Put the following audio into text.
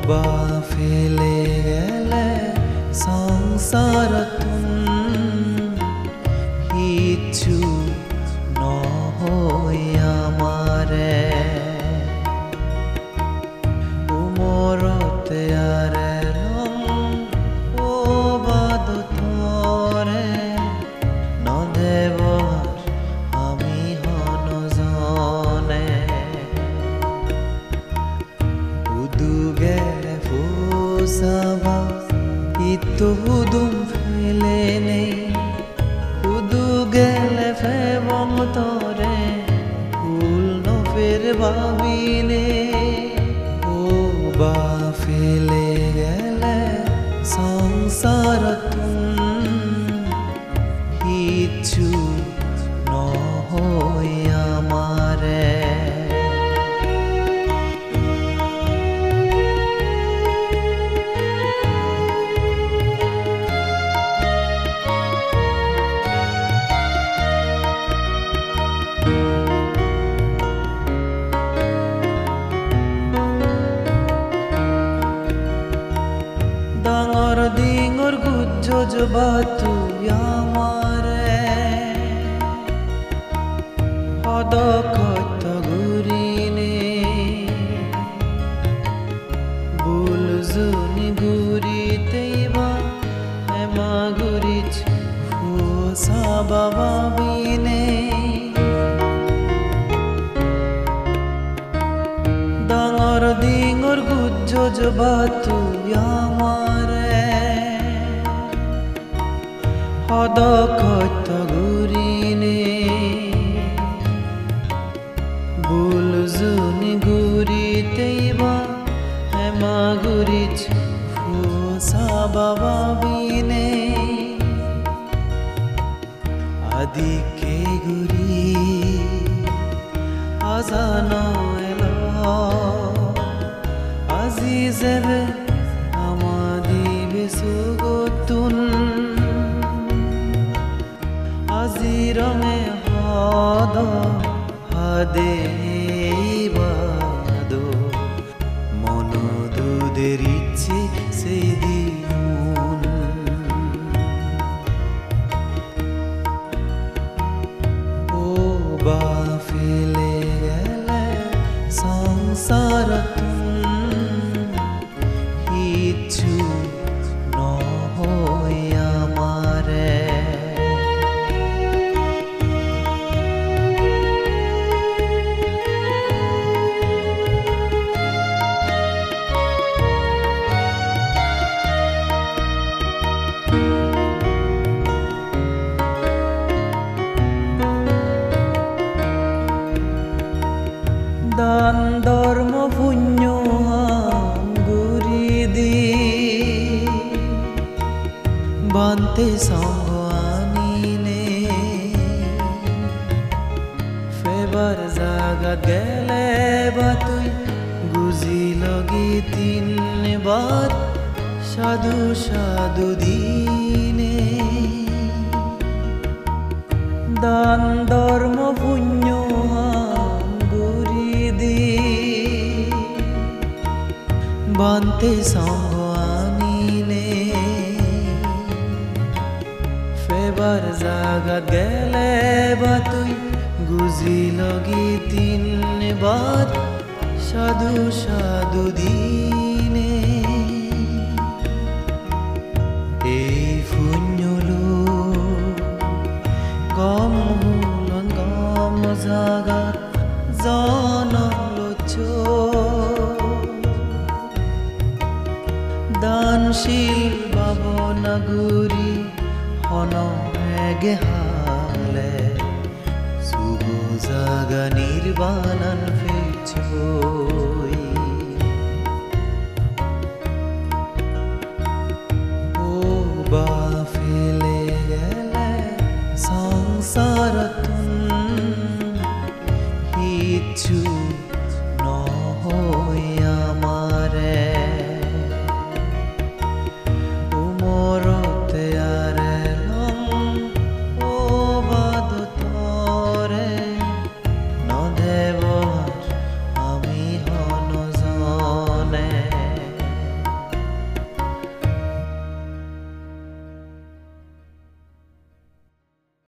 বা ফেলে গেলে সংসাৰতোন কিछु নহয় আমাৰে উমৰতে আৰে লম অবাদ ধৰে নদেবৰ আমি হনজনে উদুগেলে ফুসাবা ইতো হুদুম ফেলে নেই উদুগেলে ফেবম তরে ফুল নফের ভাবিনে ও বা ফেলে গেলে সংসারতোন কিछु নহয় আমারে ডাঙৰ ডিঙৰ গুজ্জ বাতু আমাৰে সদকত ঘূৰিনে বুলজুনি ঘূৰিতেইবা এমা ঘূৰিছ ফুসাবা ভাবিনে ডাঙৰ ডিঙৰ গুজ্জ বাতু আমাৰে সদকত ঘূৰিনে বুলজুনি ঘূৰিতেইবা এমা ঘূৰিছ ফুসাবা ভাবিনে আদিকে ঘূৰি আজান এলো আজি যেবে আমাদিবে সুগতুন আজি রঙে হদ হাদে বাদো মন দুধের ইচ্ছে সেই দিন ও বা ফেলে গেলে সংসারতোন কিछु নহয় আমারে দান ধর্ম পুণ্য গুরি দি বান্তে সঙ্গ আনিনে ফেবার জাগা গেলে বা তুই গুজি লগি তিনবার সাধু সাধু দিনে দান ধর্ম পুণ্য বান্তে সঙ্গ আনিনে ফেবার জাগা গেলে বা তুই গুজি লগি তিনবার সাধু সাধু দিনে এই ফুঞ্জলো গম হুলন গম জাগাত জনম লচো দানশীল ভাবনা ঘূৰি হন হেগে হালে শুভ জাগা নির্বাণান ফেছই ও বা ফেলে গেলে সংসারতোন কিछु নহয় আমারে উমর